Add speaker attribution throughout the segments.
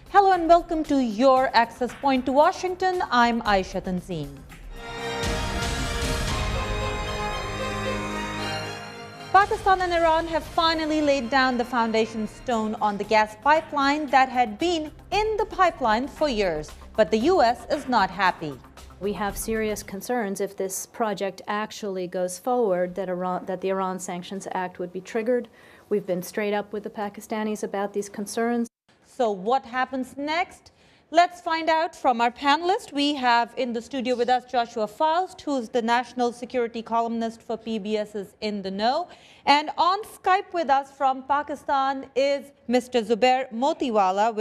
Speaker 1: Hello and welcome to your Access Point to Washington. I'm Ayesha Tanzeem. Pakistan and Iran have finally laid down the foundation stone on the gas pipeline that had been in the pipeline for years. But the U.S. is not happy.
Speaker 2: We have serious concerns if this project actually goes forward that the Iran Sanctions Act would be triggered. We've been straight up with the Pakistanis about these concerns.
Speaker 1: So what happens next? Let's find out from our panelists. We have in the studio with us Joshua Foust, who's the national security columnist for PBS's In the Know. And on Skype with us from Pakistan is Mr. Zubair Motiwala,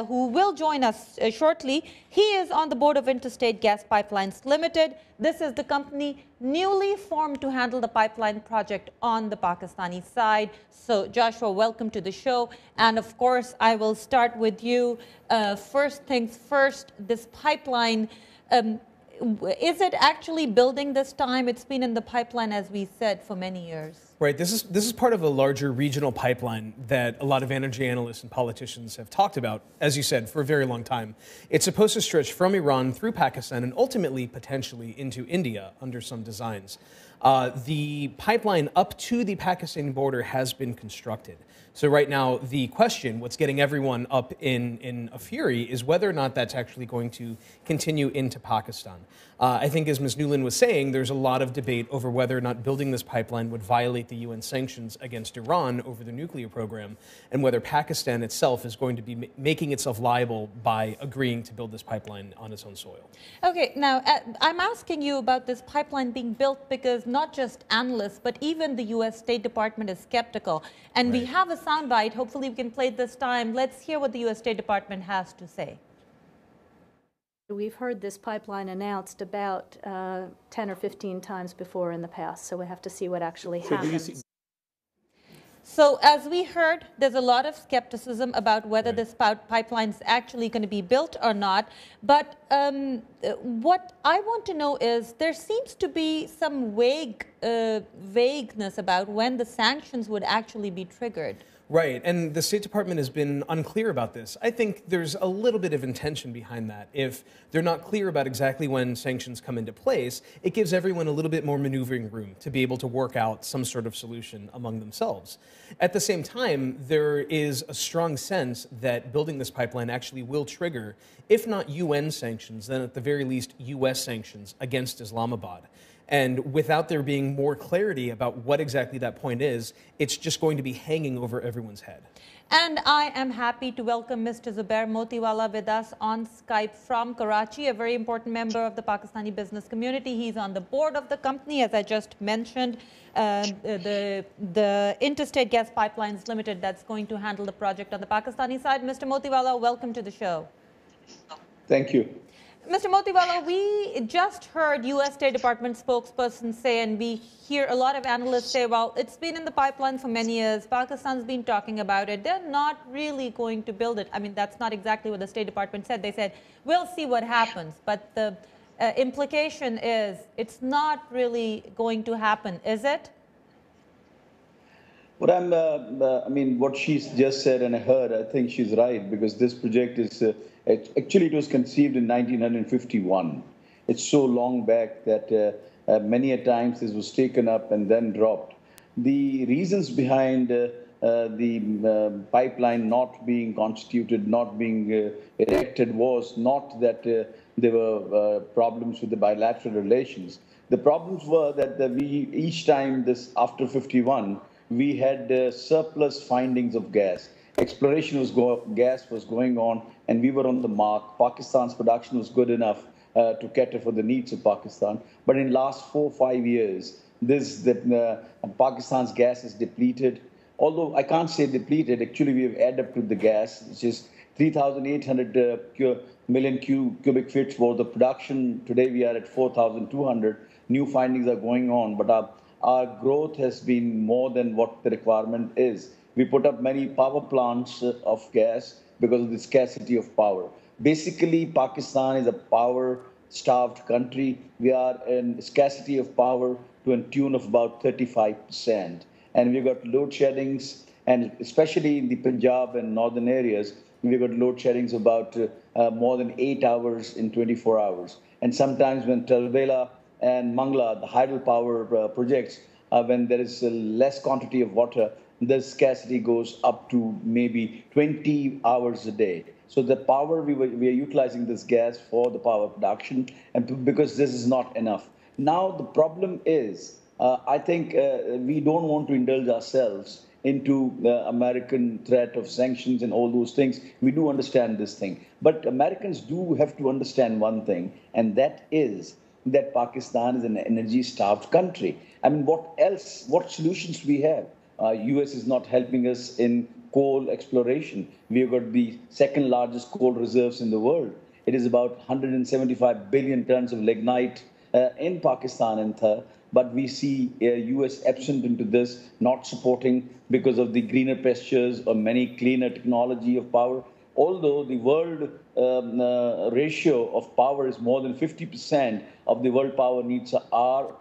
Speaker 1: who will join us shortly. He is on the board of Interstate Gas Pipelines Limited. This is the company newly formed to handle the pipeline project on the Pakistani side. So, Joshua, welcome to the show. And of course, I will start with you. First things first, this pipeline, is it actually building this time? It's been in the pipeline, as we said, for many years.
Speaker 3: Right. This is part of a larger regional pipeline that a lot of energy analysts and politicians have talked about, as you said, for a very long time. It's supposed to stretch from Iran through Pakistan and ultimately, potentially, into India under some designs. The pipeline up to the Pakistani border has been constructed. So right now, the question, what's getting everyone up in a fury, is whether or not that's actually going to continue into Pakistan. I think, as Ms. Newland was saying, there's a lot of debate over whether or not building this pipeline would violate the UN sanctions against Iran over the nuclear program, and whether Pakistan itself is going to be making itself liable by agreeing to build this pipeline on its own soil.
Speaker 1: Okay, now I'm asking you about this pipeline being built because not just analysts, but even the U.S. State Department is skeptical. And we have a soundbite. Hopefully we can play it this time. Let's hear what the U.S. State Department has to say.
Speaker 2: We've heard this pipeline announced about 10 or 15 times before in the past, so we have to see what actually happens.
Speaker 1: So as we heard, there's a lot of skepticism about whether this pipeline is actually going to be built or not. But what I want to know is there seems to be some vagueness about when the sanctions would actually be triggered.
Speaker 3: Right, and the State Department has been unclear about this. I think there's a little bit of intention behind that. If they're not clear about exactly when sanctions come into place, it gives everyone a little bit more maneuvering room to be able to work out some sort of solution among themselves. At the same time, there is a strong sense that building this pipeline actually will trigger, if not UN sanctions, then at the very least US sanctions against Islamabad. And without there being more clarity about what exactly that point is, it's just going to be hanging over everyone's head.
Speaker 1: And I am happy to welcome Mr. Zubair Motiwala with us on Skype from Karachi, a very important member of the Pakistani business community. He's on the board of the company, as I just mentioned, the Interstate Gas Pipelines Limited that's going to handle the project on the Pakistani side. Mr. Motiwala, welcome to the show.
Speaker 4: Thank you.
Speaker 1: Mr. Motiwala, we just heard U.S. State Department spokesperson say, and we hear a lot of analysts say, well, it's been in the pipeline for many years. Pakistan's been talking about it. They're not really going to build it. I mean, that's not exactly what the State Department said. They said, we'll see what happens. But the implication is it's not really going to happen, is it?
Speaker 4: What I mean, what she's just said and I heard, I think she's right, because this project is, actually it was conceived in 1951. It's so long back that many a times this was taken up and then dropped. The reasons behind the pipeline not being constituted, not being erected was not that there were problems with the bilateral relations. The problems were that each time after 51, we had surplus findings of gas. Exploration gas was going on, and we were on the mark. Pakistan's production was good enough to cater for the needs of Pakistan. But in the last 4 or 5 years, Pakistan's gas is depleted. Although I can't say depleted, actually we have added up to the gas, which is 3,800 million cubic feet for the production. Today we are at 4,200. New findings are going on, but our growth has been more than what the requirement is. We put up many power plants of gas because of the scarcity of power. Basically, Pakistan is a power-starved country. We are in scarcity of power to a tune of about 35%. And we've got load sheddings, and especially in the Punjab and northern areas, we've got load sheddings about more than 8 hours in 24 hours. And sometimes when Talvela and Mangla, the hydropower projects, when there is a less quantity of water, the scarcity goes up to maybe 20 hours a day. So the power, we are utilizing this gas for the power production, and because this is not enough. Now the problem is, I think we don't want to indulge ourselves into the American threat of sanctions and all those things. We do understand this thing. But Americans do have to understand one thing, and that is that Pakistan is an energy-starved country. I mean, what else, what solutions we have? US is not helping us in coal exploration. We've got the second largest coal reserves in the world. It is about 175 billion tons of lignite in Pakistan and Thar. But we see US absent into this, not supporting because of the greener pastures or many cleaner technology of power. Although the world ratio of power is more than 50% of the world power needs are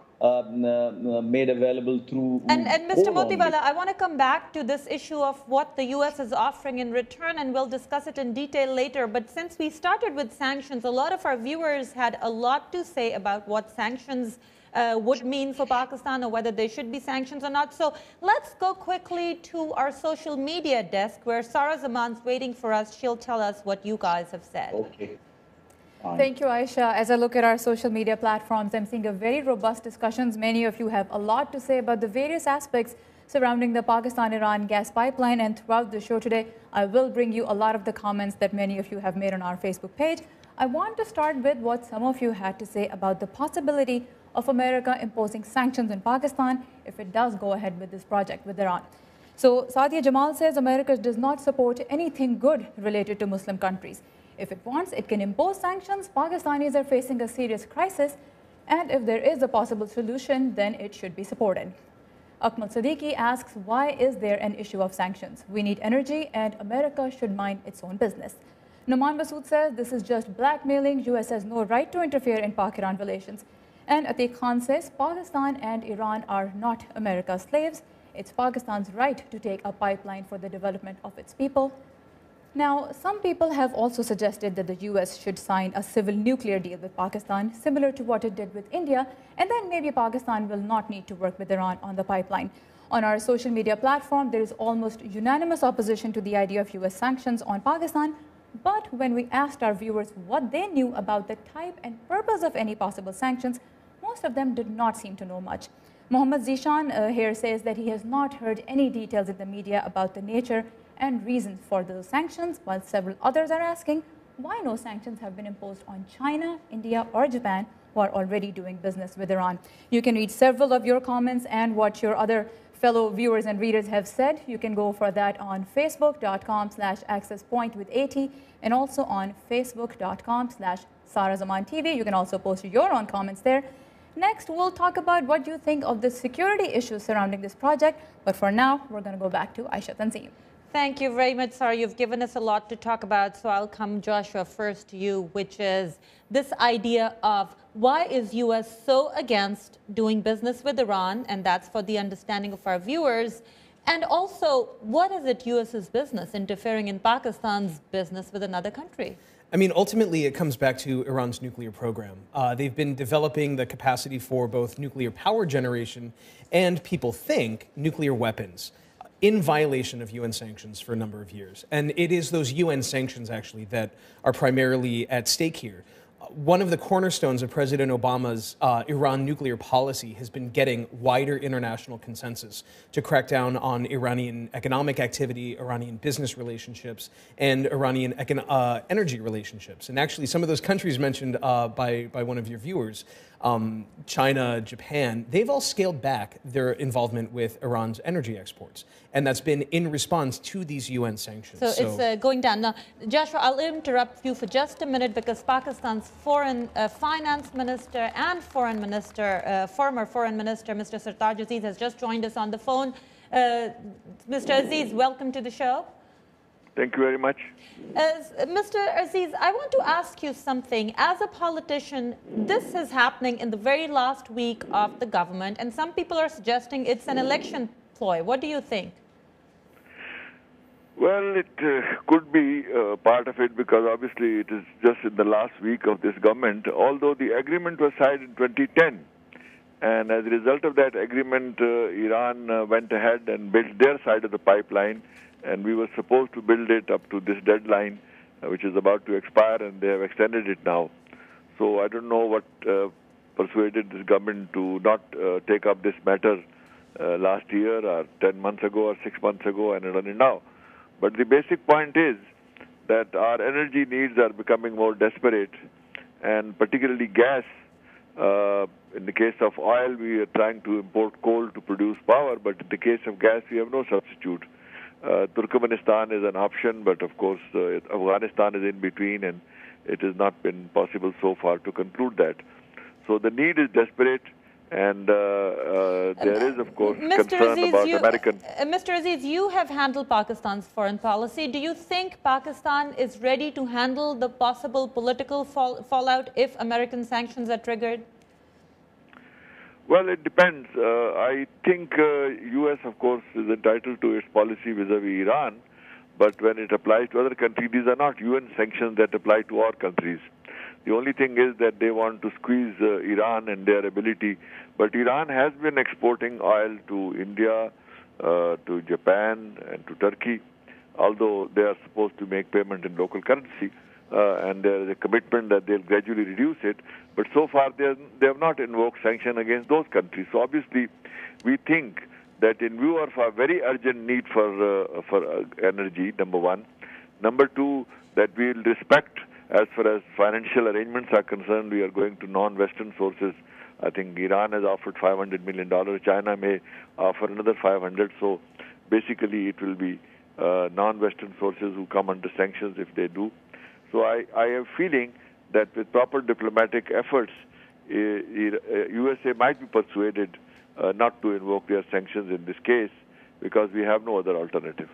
Speaker 4: made available through
Speaker 1: And Mr.
Speaker 4: coal only.
Speaker 1: Motiwala, I want to come back to this issue of what the U.S. is offering in return, and we'll discuss it in detail later. But since we started with sanctions, a lot of our viewers had a lot to say about what sanctions would mean for Pakistan, or whether there should be sanctions or not. So let's go quickly to our social media desk, where Sarah Zaman's waiting for us. She'll tell us what you guys have said.
Speaker 4: Okay.
Speaker 5: Thank you, Ayesha. As I look at our social media platforms, I'm seeing a very robust discussions. Many of you have a lot to say about the various aspects surrounding the Pakistan-Iran gas pipeline. And throughout the show today, I will bring you a lot of the comments that many of you have made on our Facebook page. I want to start with what some of you had to say about the possibility of America imposing sanctions on Pakistan if it does go ahead with this project with Iran. So Sadia Jamal says America does not support anything good related to Muslim countries. If it wants, it can impose sanctions. Pakistanis are facing a serious crisis, and if there is a possible solution, then it should be supported. Akmal Siddiqui asks, why is there an issue of sanctions? We need energy, and America should mind its own business. Noman Masood says, this is just blackmailing. US has no right to interfere in Pak-Iran relations. And Atiq Khan says, Pakistan and Iran are not America's slaves. It's Pakistan's right to take a pipeline for the development of its people. Now, some people have also suggested that the US should sign a civil nuclear deal with Pakistan, similar to what it did with India, and then maybe Pakistan will not need to work with Iran on the pipeline. On our social media platform, there is almost unanimous opposition to the idea of US sanctions on Pakistan. But when we asked our viewers what they knew about the type and purpose of any possible sanctions, most of them did not seem to know much. Mohammad Zishan here says that he has not heard any details in the media about the nature and reasons for those sanctions, while several others are asking why no sanctions have been imposed on China, India, or Japan, who are already doing business with Iran. You can read several of your comments and what your other fellow viewers and readers have said. You can go for that on facebook.com/accesspointwith80 and also on facebook.com/SarahZamanTV. You can also post your own comments there. Next, we'll talk about what you think of the security issues surrounding this project. But for now, we're going to go back to Ayesha Tanzeem.
Speaker 1: Thank you very much, Sarah. You've given us a lot to talk about, so I'll come, Joshua, first to you, which is this idea of why is U.S. so against doing business with Iran, and that's for the understanding of our viewers, and also, what is it U.S.'s business interfering in Pakistan's business with another country?
Speaker 3: I mean, ultimately, it comes back to Iran's nuclear program. They've been developing the capacity for both nuclear power generation and, people think, nuclear weapons, in violation of UN sanctions for a number of years. And it is those UN sanctions, actually, that are primarily at stake here. One of the cornerstones of President Obama's Iran nuclear policy has been getting wider international consensus to crack down on Iranian economic activity, Iranian business relationships, and Iranian energy relationships. And actually, some of those countries mentioned by one of your viewers, China, Japan, they've all scaled back their involvement with Iran's energy exports. And that's been in response to these UN sanctions.
Speaker 1: So it's going down. Now, Joshua, I'll interrupt you for just a minute because Pakistan's foreign finance minister and foreign minister, former foreign minister, Mr. Sartaj Aziz, has just joined us on the phone. Mr. Aziz, welcome to the show.
Speaker 6: Thank you very much.
Speaker 1: Mr. Aziz, I want to ask you something. As a politician, this is happening in the very last week of the government, and some people are suggesting it's an election ploy. What do you think?
Speaker 6: Well, it could be part of it because obviously it is just in the last week of this government, although the agreement was signed in 2010. And as a result of that agreement, Iran went ahead and built their side of the pipeline, and we were supposed to build it up to this deadline, which is about to expire, and they have extended it now. So I don't know what persuaded this government to not take up this matter last year or 10 months ago or 6 months ago and only now. But the basic point is that our energy needs are becoming more desperate, and particularly gas. In the case of oil, we are trying to import coal to produce power, but in the case of gas, we have no substitute. Turkmenistan is an option, but of course, Afghanistan is in between, and it has not been possible so far to conclude that. So the need is desperate. And there is, of course, concern about American...
Speaker 1: Mr. Aziz, you have handled Pakistan's foreign policy. Do you think Pakistan is ready to handle the possible political fallout if American sanctions are triggered?
Speaker 6: Well, it depends. I think U.S., of course, is entitled to its policy vis-a-vis Iran. But when it applies to other countries, these are not UN sanctions that apply to our countries. The only thing is that they want to squeeze Iran and their ability. But Iran has been exporting oil to India, to Japan, and to Turkey, although they are supposed to make payment in local currency. And there is a commitment that they'll gradually reduce it. But so far, they have not invoked sanction against those countries. So obviously, we think that in view of a very urgent need for energy, number one. Number two, that we will respect, as far as financial arrangements are concerned, we are going to non-Western sources. I think Iran has offered $500 million. China may offer another 500. So basically, it will be non-Western sources who come under sanctions if they do. So I have a feeling that with proper diplomatic efforts, USA might be persuaded not to invoke their sanctions in this case because we have no other alternative.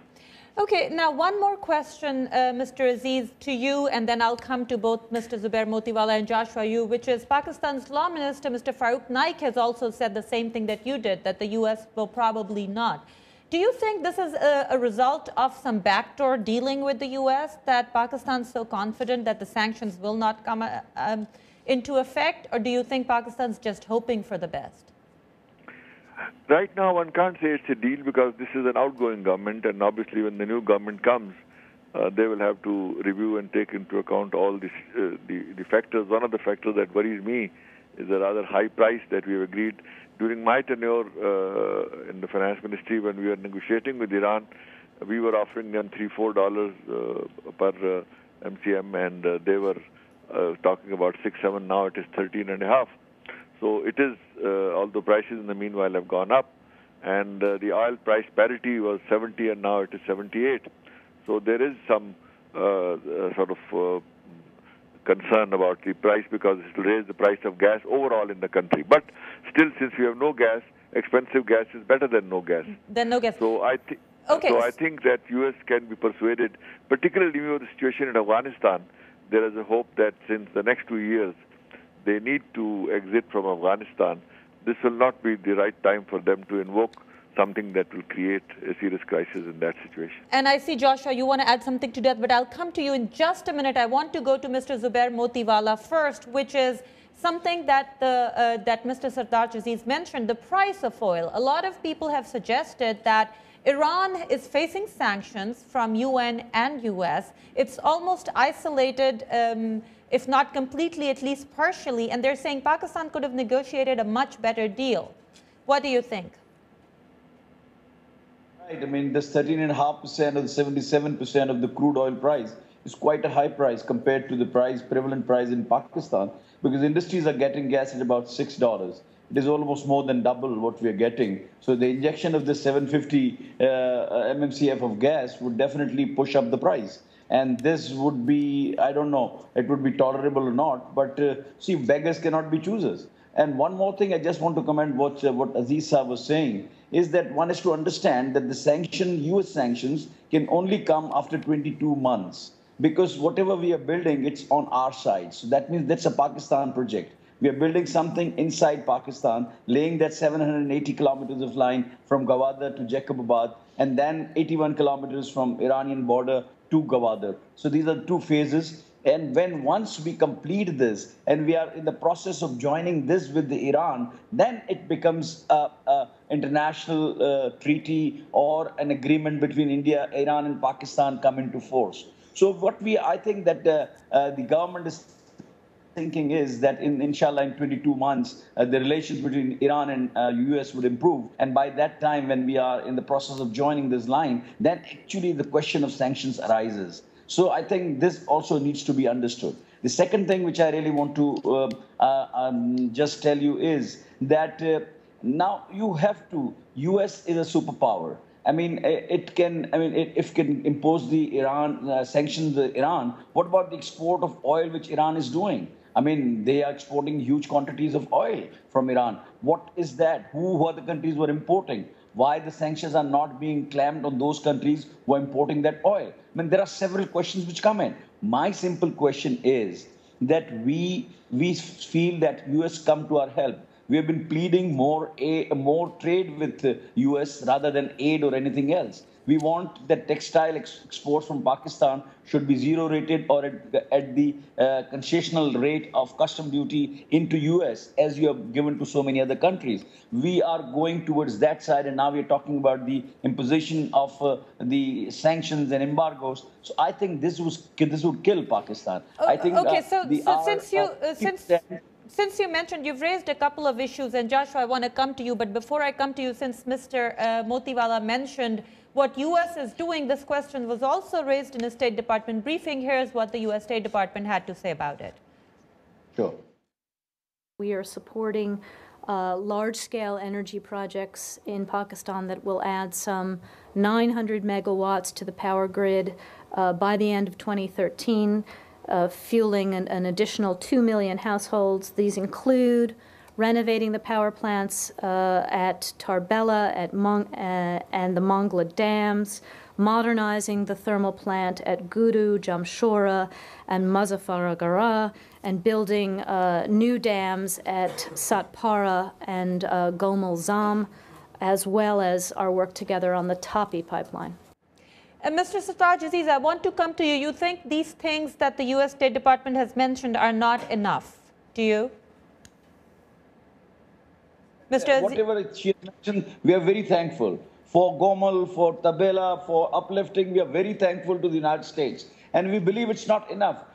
Speaker 1: Okay, now one more question, Mr. Aziz, to you, and then I'll come to both Mr. Zubair Motiwala and Joshua Yu, which is Pakistan's Law Minister, Mr. Farouk Naik, has also said the same thing that you did, that the U.S. will probably not. Do you think this is a result of some backdoor dealing with the U.S., that Pakistan's so confident that the sanctions will not come into effect, or do you think Pakistan's just hoping for the best?
Speaker 6: Right now, one can't say it's a deal because this is an outgoing government, and obviously when the new government comes, they will have to review and take into account all this, the factors. One of the factors that worries me is a rather high price that we have agreed. During my tenure in the finance ministry, when we were negotiating with Iran, we were offering them $3-4 per MCM, and they were talking about 6-7. Now it is 13.5. So it is, although prices in the meanwhile have gone up, and the oil price parity was 70 and now it is 78. So there is some sort of concern about the price because it will raise the price of gas overall in the country. But still, since we have no gas, expensive gas is better than no gas.
Speaker 1: Than no gas.
Speaker 6: So I think that U.S. can be persuaded, particularly with the situation in Afghanistan. There is a hope that since the next 2 years, they need to exit from Afghanistan. This will not be the right time for them to invoke something that will create a serious crisis in that situation. And
Speaker 1: I see, Joshua, you want to add something to that, but I'll come to you in just a minute. I want to go to Mr. Zubair Motiwala first, which is something that that Mr. Sartaj Aziz mentioned, the price of oil. A lot of people have suggested that Iran is facing sanctions from UN and US. It's almost isolated, if not completely, at least partially, and they're saying Pakistan could have negotiated a much better deal. What do you think?
Speaker 4: Right. I mean, this 13.5% or the 77% of the crude oil price is quite a high price compared to the prevalent price in Pakistan, because industries are getting gas at about $6. It is almost more than double what we are getting. So the injection of the 750 MMCF of gas would definitely push up the price. And this would be, I don't know, it would be tolerable or not. But see, beggars cannot be choosers. And one more thing I just want to comment what Aziz Saab was saying is that one has to understand that the US sanctions can only come after 22 months. Because whatever we are building, it's on our side. So that means that's a Pakistan project. We are building something inside Pakistan, laying that 780 kilometers of line from Gwadar to Jacobabad, and then 81 kilometers from Iranian border to Gwadar. So these are two phases. And once we complete this, and we are in the process of joining this with the Iran, then it becomes an international treaty or an agreement between India, Iran, and Pakistan come into force. So I think that the government is thinking is that inshallah in 22 months, the relations between Iran and US would improve. And by that time, when we are in the process of joining this line, then actually the question of sanctions arises. So I think this also needs to be understood. The second thing which I really want to just tell you is that now you have to, US is a superpower. I mean, if it can impose the Iran sanctions Iran, what about the export of oil which Iran is doing? I mean, they are exporting huge quantities of oil from Iran. What is that? Who are the countries who are importing? Why the sanctions are not being clamped on those countries who are importing that oil? I mean, there are several questions which come in. My simple question is that we feel that US come to our help. We have been pleading more trade with the US rather than aid or anything else. We want that textile exports from Pakistan should be zero rated or at the concessional rate of custom duty into US, as you have given to so many other countries. We are going towards that side, and now we are talking about the imposition of the sanctions and embargoes. So I think this would kill Pakistan. I think.
Speaker 1: Okay, since you mentioned, you've raised a couple of issues, and Joshua, I want to come to you. But before I come to you, since Mr. Motiwala mentioned what US is doing, this question was also raised in a State Department briefing. Here's what the US State Department had to say about it.
Speaker 4: Sure.
Speaker 2: We are supporting large-scale energy projects in Pakistan that will add some 900 megawatts to the power grid by the end of 2013. Fueling an additional 2 million households. These include renovating the power plants at Tarbela and the Mongla dams, modernizing the thermal plant at Guru, Jamshora, and Muzaffargarh, and building new dams at Satpara and Gomal Zam, as well as our work together on the Tapi pipeline.
Speaker 1: Mr. Sartaj, Aziz, I want to come to you. You think these things that the US State Department has mentioned are not enough, do you? Mr. Aziz?
Speaker 4: Whatever she has mentioned, we are very thankful. For Gomal, for Tabela, for uplifting, we are very thankful to the United States. And we believe it's not enough.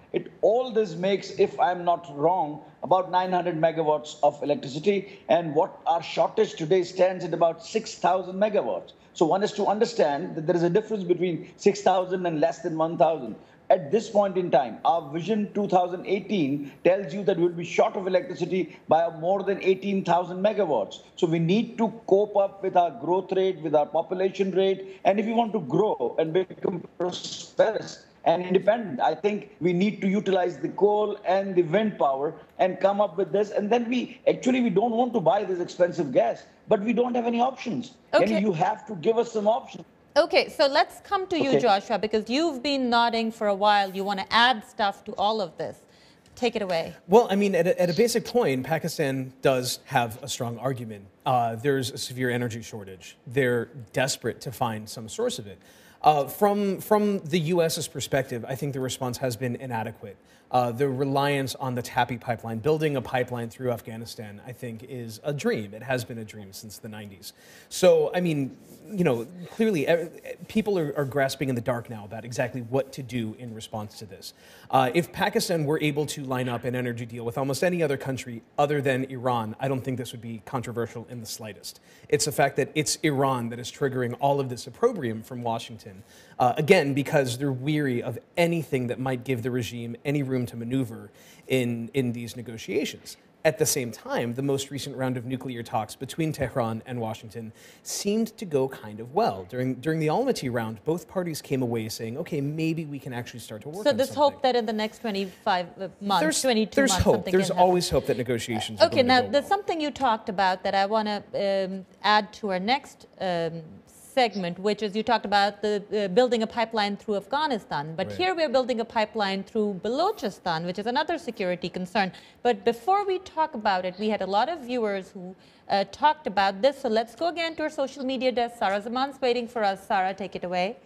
Speaker 4: All this makes, if I'm not wrong, about 900 megawatts of electricity. And what our shortage today stands at about 6,000 megawatts. So one has to understand that there is a difference between 6,000 and less than 1,000. At this point in time, our Vision 2018 tells you that we'll be short of electricity by more than 18,000 megawatts. So we need to cope up with our growth rate, with our population rate. And if we want to grow and become prosperous and independent, I think we need to utilize the coal and the wind power and come up with this. And then we don't want to buy this expensive gas, but we don't have any options.
Speaker 1: Okay.
Speaker 4: And you have to give us some options.
Speaker 1: Okay, so let's come to you, Joshua, because you've been nodding for a while. You want to add stuff to all of this. Take it away.
Speaker 3: Well, I mean, at a basic point, Pakistan does have a strong argument. There's a severe energy shortage. They're desperate to find some source of it. From the U.S.'s perspective, I think the response has been inadequate. The reliance on the Tapi pipeline, building a pipeline through Afghanistan, I think is a dream. It has been a dream since the 90s. So, I mean, clearly people are grasping in the dark now about exactly what to do in response to this. If Pakistan were able to line up an energy deal with almost any other country other than Iran, I don't think this would be controversial in the slightest. It's the fact that it's Iran that is triggering all of this opprobrium from Washington. Again, because they're weary of anything that might give the regime any room to maneuver in these negotiations. At the same time, the most recent round of nuclear talks between Tehran and Washington seemed to go kind of well. During the Almaty round, both parties came away saying, okay, maybe we can actually start to work on something.
Speaker 1: So there's hope that in the next 25 months, 22
Speaker 3: there's
Speaker 1: months,
Speaker 3: hope. There's always hope that negotiations are
Speaker 1: Okay,
Speaker 3: going
Speaker 1: now
Speaker 3: to go
Speaker 1: there's
Speaker 3: well.
Speaker 1: something you talked about that I want to add to our next segment, which is you talked about the building a pipeline through Afghanistan. But here we're building a pipeline through Balochistan, which is another security concern. But before we talk about it, we had a lot of viewers who talked about this. So let's go again to our social media desk. Sarah Zaman's waiting for us. Sarah, take it away.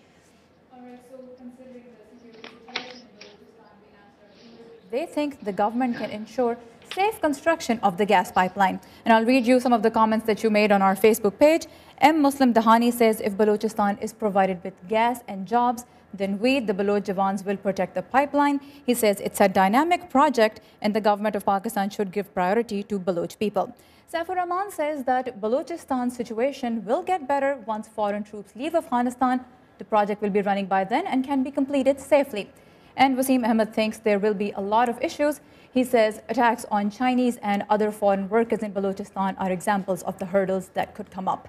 Speaker 5: All right, so considering the security situation in Balochistan, we asked our viewers, they think the government can ensure safe construction of the gas pipeline. And I'll read you some of the comments that you made on our Facebook page. M. Muslim Dahani says, if Balochistan is provided with gas and jobs, then we, the Baloch Javans, will protect the pipeline. He says it's a dynamic project and the government of Pakistan should give priority to Baloch people. Saifur Rahman says that Balochistan's situation will get better once foreign troops leave Afghanistan. The project will be running by then and can be completed safely. And Wasim Ahmed thinks there will be a lot of issues. He says attacks on Chinese and other foreign workers in Balochistan are examples of the hurdles that could come up.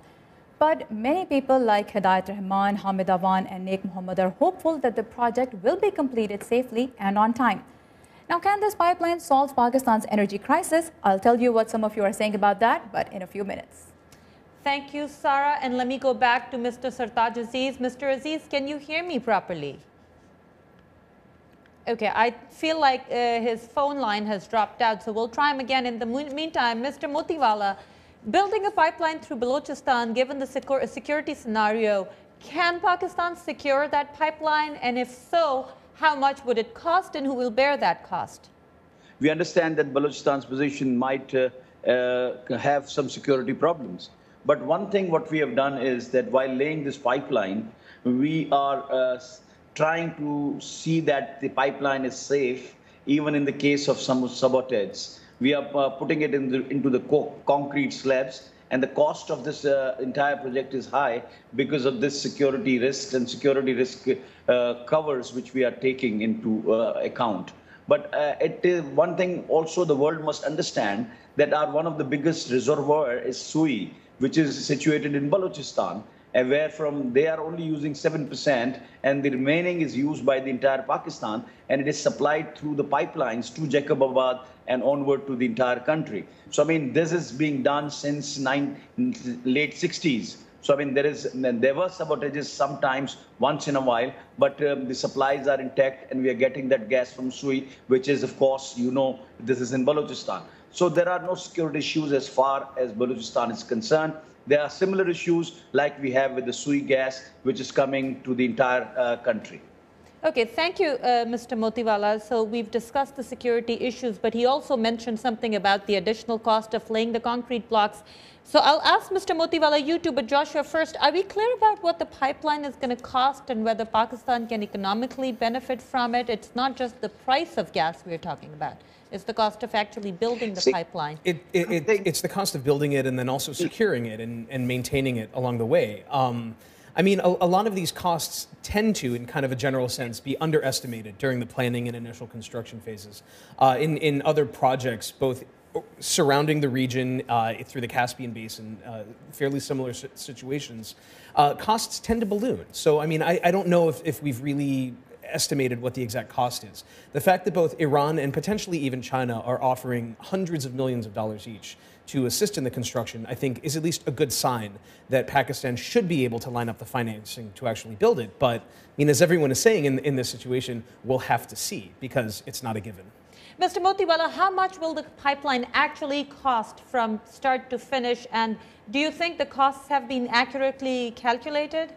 Speaker 5: But many people like Hidayat Rahman, Hamid Awan and Naik Muhammad are hopeful that the project will be completed safely and on time. Now, can this pipeline solve Pakistan's energy crisis? I'll tell you what some of you are saying about that, but in a few minutes.
Speaker 1: Thank you, Sarah. And let me go back to Mr. Sartaj Aziz. Mr. Aziz, can you hear me properly? Okay, I feel like his phone line has dropped out, so we'll try him again. In the meantime, Mr. Motiwala, building a pipeline through Balochistan, given the security scenario, can Pakistan secure that pipeline? And if so, how much would it cost and who will bear that cost?
Speaker 4: We understand that Balochistan's position might have some security problems. But one thing what we have done is that while laying this pipeline, we are trying to see that the pipeline is safe, even in the case of some sabotage. We are putting it into the concrete slabs, and the cost of this entire project is high because of this security risk and security risk covers which we are taking into account. But it is one thing also the world must understand that one of the biggest reservoir is Sui, which is situated in Balochistan, where from they are only using 7% and the remaining is used by the entire Pakistan, and it is supplied through the pipelines to Jacobabad and onward to the entire country. So I mean, this is being done since late 60s. So I mean, there were sabotages sometimes once in a while, but the supplies are intact and we are getting that gas from Sui, which is of course, you know, this is in Balochistan. So there are no security issues as far as Balochistan is concerned. There are similar issues like we have with the Sui gas, which is coming to the entire country.
Speaker 1: Okay, thank you, Mr. Motiwala. So we've discussed the security issues, but he also mentioned something about the additional cost of laying the concrete blocks. So I'll ask Mr. Motiwala, you too, but Joshua first, are we clear about what the pipeline is going to cost and whether Pakistan can economically benefit from it? It's not just the price of gas we're talking about. It's the cost of actually building the pipeline.
Speaker 3: It's the cost of building it and then also securing it and maintaining it along the way. I mean, a lot of these costs tend to, in kind of a general sense, be underestimated during the planning and initial construction phases. In other projects, both surrounding the region through the Caspian Basin, fairly similar situations, costs tend to balloon. So, I mean, I don't know if we've really estimated what the exact cost is. The fact that both Iran and potentially even China are offering hundreds of millions of dollars each to assist in the construction, I think is at least a good sign that Pakistan should be able to line up the financing to actually build it. But, I mean, as everyone is saying in this situation, we'll have to see because it's not a given.
Speaker 1: Mr. Motiwala, how much will the pipeline actually cost from start to finish? And do you think the costs have been accurately calculated?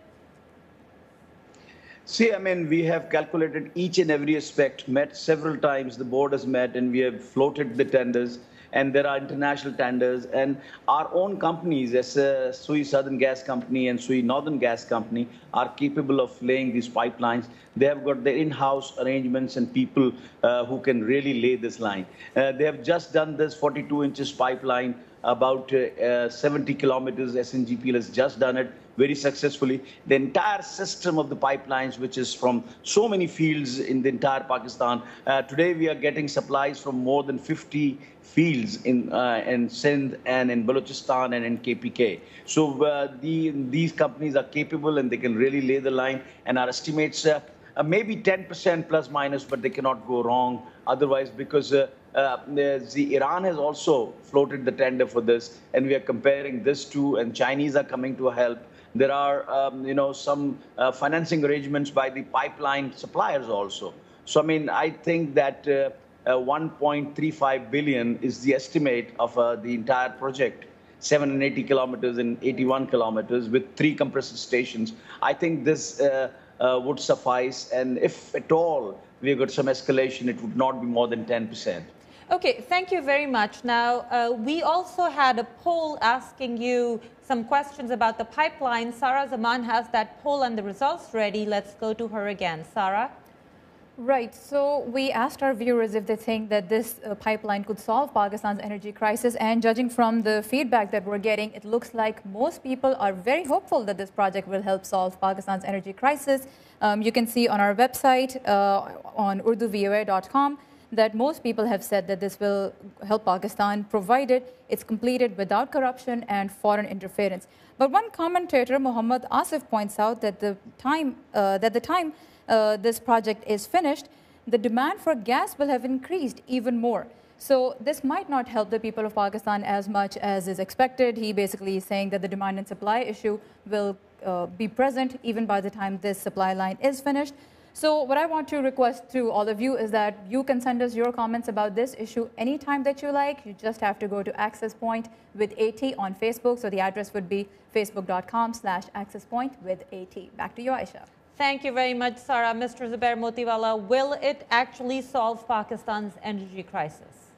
Speaker 4: See, I mean, we have calculated each and every aspect, met several times, the board has met, and we have floated the tenders, and there are international tenders, and our own companies, as Sui Southern Gas Company and Sui Northern Gas Company, are capable of laying these pipelines. They have got their in-house arrangements and people who can really lay this line. They have just done this 42 inches pipeline, about 70 kilometers. SNGPL has just done it very successfully. The entire system of the pipelines, which is from so many fields in the entire Pakistan. Today, we are getting supplies from more than 50 fields in Sindh and in Balochistan and in KPK. So these companies are capable and they can really lay the line. And our estimates, maybe 10% plus minus, but they cannot go wrong otherwise, because Iran has also floated the tender for this, and we are comparing this to, and Chinese are coming to help. There are, some financing arrangements by the pipeline suppliers also. So, I mean, I think that 1.35 billion is the estimate of the entire project. 780 kilometers and 81 kilometers with 3 compressor stations. I think this would suffice, and if at all we got some escalation, it would not be more than 10%.
Speaker 1: Okay, thank you very much. Now, we also had a poll asking you some questions about the pipeline. Sarah Zaman has that poll and the results ready. Let's go to her again. Sarah?
Speaker 5: Right. So we asked our viewers if they think that this pipeline could solve Pakistan's energy crisis. And judging from the feedback that we're getting, it looks like most people are very hopeful that this project will help solve Pakistan's energy crisis. You can see on our website, on urduvoa.com, that most people have said that this will help Pakistan, provided it's completed without corruption and foreign interference. But one commentator, Muhammad Asif, points out that the time this project is finished, the demand for gas will have increased even more. So this might not help the people of Pakistan as much as is expected. He basically is saying that the demand and supply issue will be present even by the time this supply line is finished. So what I want to request to all of you is that you can send us your comments about this issue anytime that you like. You just have to go to Access Point with AT on Facebook. So the address would be facebook.com/accesspointwithat. Back to you, Ayesha.
Speaker 1: Thank you very much, Sarah. Mr. Zubair Motiwala, will it actually solve Pakistan's energy crisis?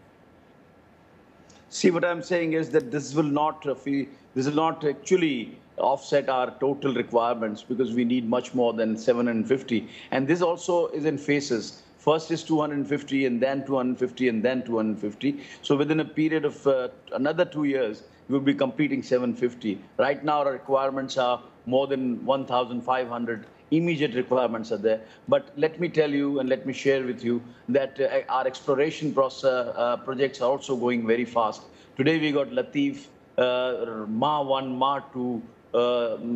Speaker 4: See, what I'm saying is that this will not actually offset our total requirements, because we need much more than 750. And this also is in phases. First is 250, and then 250, and then 250. So within a period of another 2 years, we'll be completing 750. Right now, our requirements are more than 1,500. Immediate requirements are there. But let me tell you and let me share with you that our exploration projects are also going very fast. Today we got Latif, Ma 1, Ma 2,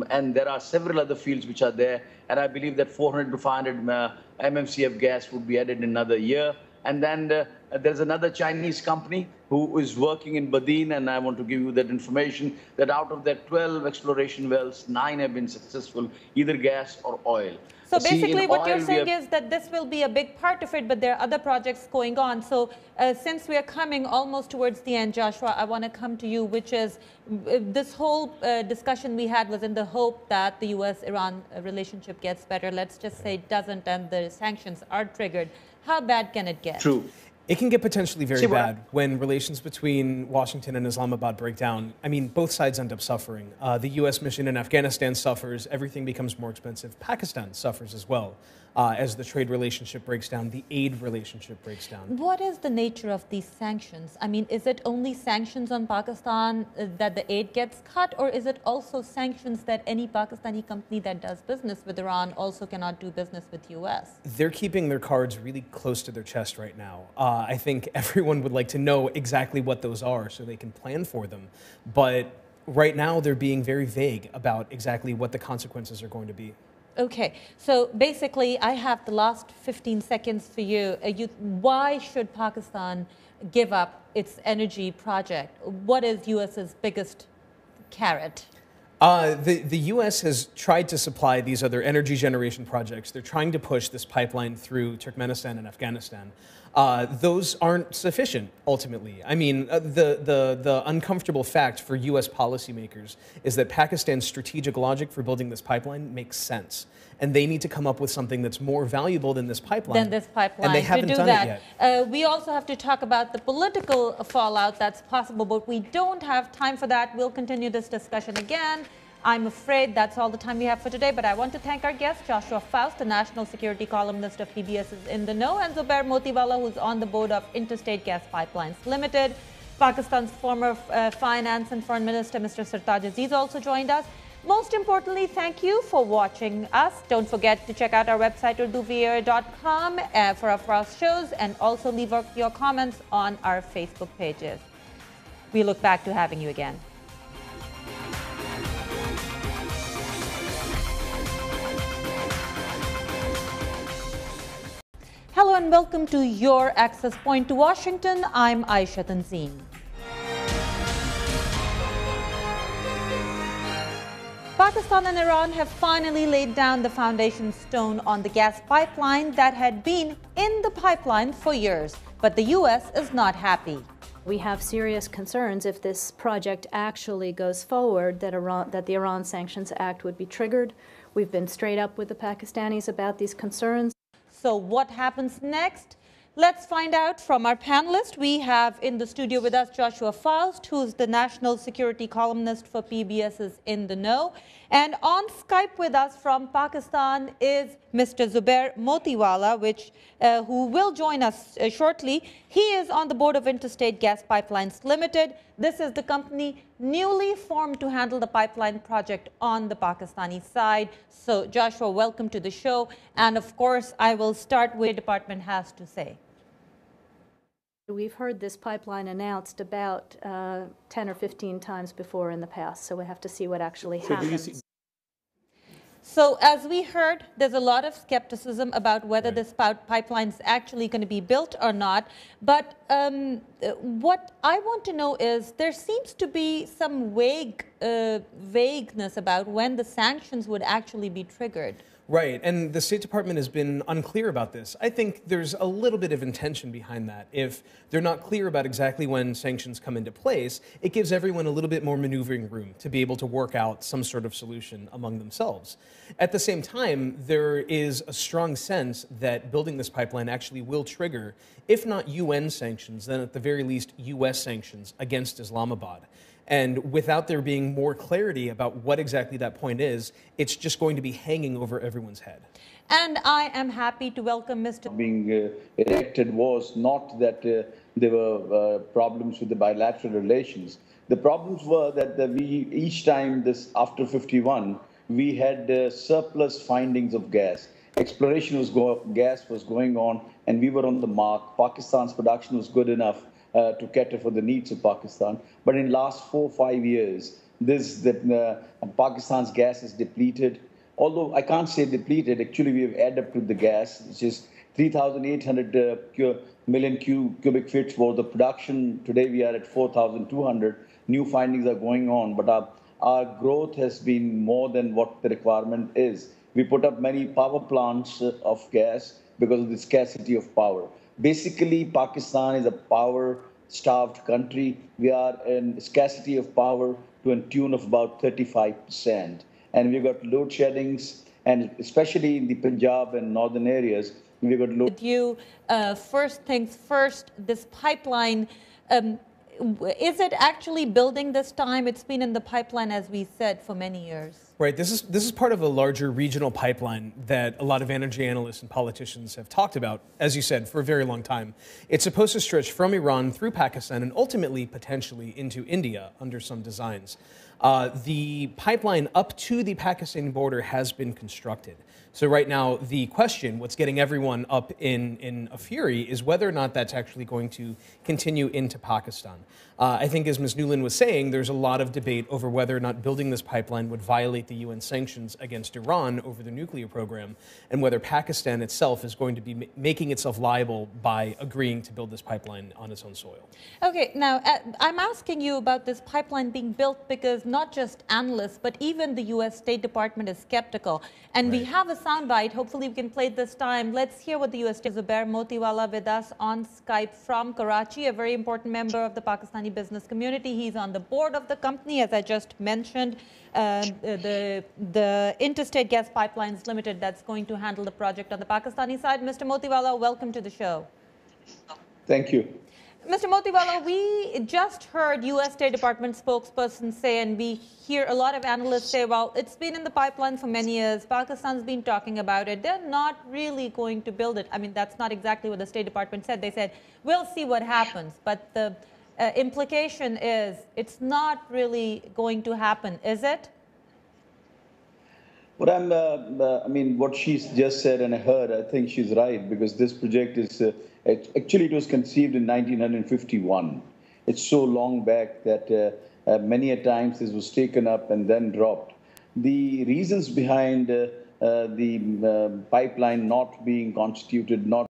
Speaker 4: and there are several other fields which are there. And I believe that 400 to 500 MMCF gas would be added in another year. And then there's another Chinese company who is working in Badin, and I want to give you that information, that out of their 12 exploration wells, 9 have been successful, either gas or oil.
Speaker 1: So basically what you're saying is that this will be a big part of it, but there are other projects going on. So since we are coming almost towards the end, Joshua, I want to come to you, which is this whole discussion we had was in the hope that the US-Iran relationship gets better. Let's just say it doesn't, and the sanctions are triggered. How bad can it get?
Speaker 4: True.
Speaker 3: It can get potentially very bad when relations between Washington and Islamabad break down. I mean, both sides end up suffering. The U.S. mission in Afghanistan suffers. Everything becomes more expensive. Pakistan suffers as well. As the trade relationship breaks down, the aid relationship breaks down.
Speaker 1: What is the nature of these sanctions? I mean, is it only sanctions on Pakistan that the aid gets cut, or is it also sanctions that any Pakistani company that does business with Iran also cannot do business with U.S.?
Speaker 3: They're keeping their cards really close to their chest right now. I think everyone would like to know exactly what those are so they can plan for them. But right now, they're being very vague about exactly what the consequences are going to be.
Speaker 1: Okay, so basically, I have the last 15 seconds for you. Why should Pakistan give up its energy project? What is U.S.'s biggest carrot?
Speaker 3: The U.S. has tried to supply these other energy generation projects. They're trying to push this pipeline through Turkmenistan and Afghanistan. Those aren't sufficient, ultimately. I mean, the uncomfortable fact for U.S. policymakers is that Pakistan's strategic logic for building this pipeline makes sense. And they need to come up with something that's more valuable than this pipeline.
Speaker 1: Than this pipeline.
Speaker 3: And they haven't done it
Speaker 1: yet. We also have to talk about the political fallout that's possible, but we don't have time for that. We'll continue this discussion again. I'm afraid that's all the time we have for today, but I want to thank our guest, Joshua Foust, the national security columnist of PBS's In the Know, and Zubair Motiwala, who's on the board of Interstate Gas Pipelines Limited. Pakistan's former finance and foreign minister, Mr. Sartaj Aziz, also joined us. Most importantly, thank you for watching us. Don't forget to check out our website, urduvoa.com, for our first shows, and also leave your comments on our Facebook pages. We look back to having you again. Hello and welcome to your Access Point to Washington. I'm Ayesha Tanzeem. Pakistan and Iran have finally laid down the foundation stone on the gas pipeline that had been in the pipeline for years. But the U.S. is not happy.
Speaker 2: We have serious concerns if this project actually goes forward that the Iran Sanctions Act would be triggered. We've been straight up with the Pakistanis about these concerns.
Speaker 1: So what happens next? Let's find out from our panelist. We have in the studio with us Joshua Foust, who's the national security columnist for PBS's In the Know. And on Skype with us from Pakistan is Mr. Zubair Motiwala, who will join us shortly. He is on the board of Interstate Gas Pipelines Limited. This is the company newly formed to handle the pipeline project on the Pakistani side. So Joshua, welcome to the show. And of course, I will start with what the department has to say.
Speaker 2: We've heard this pipeline announced about 10 or 15 times before in the past, so we have to see what actually happens.
Speaker 1: So as we heard, there's a lot of skepticism about whether this pipeline is actually going to be built or not. But what I want to know is there seems to be some vagueness about when the sanctions would actually be triggered.
Speaker 3: Right, and the State Department has been unclear about this. I think there's a little bit of intention behind that. If they're not clear about exactly when sanctions come into place, it gives everyone a little bit more maneuvering room to be able to work out some sort of solution among themselves. At the same time, there is a strong sense that building this pipeline actually will trigger, if not UN sanctions, then at the very least US sanctions against Islamabad. And without there being more clarity about what exactly that point is, it's just going to be hanging over everyone's head.
Speaker 1: And I am happy to welcome Mr.
Speaker 4: Being elected was not that there were problems with the bilateral relations. The problems were that each time after 51, we had surplus findings of gas. Exploration gas was going on, and we were on the mark. Pakistan's production was good enough to cater for the needs of Pakistan. But in the last 4 or 5 years, Pakistan's gas is depleted. Although I can't say depleted, actually we have added up to the gas, which is 3,800 million cubic feet for the production. Today we are at 4,200. New findings are going on, but our growth has been more than what the requirement is. We put up many power plants of gas because of the scarcity of power. Basically, Pakistan is a power-starved country. We are in scarcity of power to a tune of about 35%. And we've got load sheddings, and especially in the Punjab and northern areas, we've got load.
Speaker 1: With you, first things first, this pipeline, is it actually building this time? It's been in the pipeline, as we said, for many years.
Speaker 3: Right. This is part of a larger regional pipeline that a lot of energy analysts and politicians have talked about, as you said, for a very long time. It's supposed to stretch from Iran through Pakistan and ultimately, potentially, into India under some designs. The pipeline up to the Pakistani border has been constructed. So right now, the question, what's getting everyone up in a fury, is whether or not that's actually going to continue into Pakistan. I think, as Ms. Newland was saying, there's a lot of debate over whether or not building this pipeline would violate the UN sanctions against Iran over the nuclear program, and whether Pakistan itself is going to be making itself liable by agreeing to build this pipeline on its own soil.
Speaker 1: Okay, now I'm asking you about this pipeline being built because not just analysts, but even the U.S. State Department is skeptical. And we have a soundbite. Hopefully we can play it this time. Let's hear what the U.S. Zubair Motiwala with us on Skype from Karachi, a very important member of the Pakistani business community. He's on the board of the company, as I just mentioned, the Interstate Gas Pipelines Limited that's going to handle the project on the Pakistani side. Mr. Motiwala, welcome to the show.
Speaker 4: Thank you.
Speaker 1: Mr. Motiwala, we just heard U.S. State Department spokesperson say, and we hear a lot of analysts say, well, it's been in the pipeline for many years. Pakistan's been talking about it. They're not really going to build it. I mean, that's not exactly what the State Department said. They said, we'll see what happens. But the implication is it's not really going to happen, is it?
Speaker 4: What she's just said and I heard, I think she's right, because this project is, actually it was conceived in 1951. It's so long back that many a times this was taken up and then dropped. The reasons behind the pipeline not being constituted, not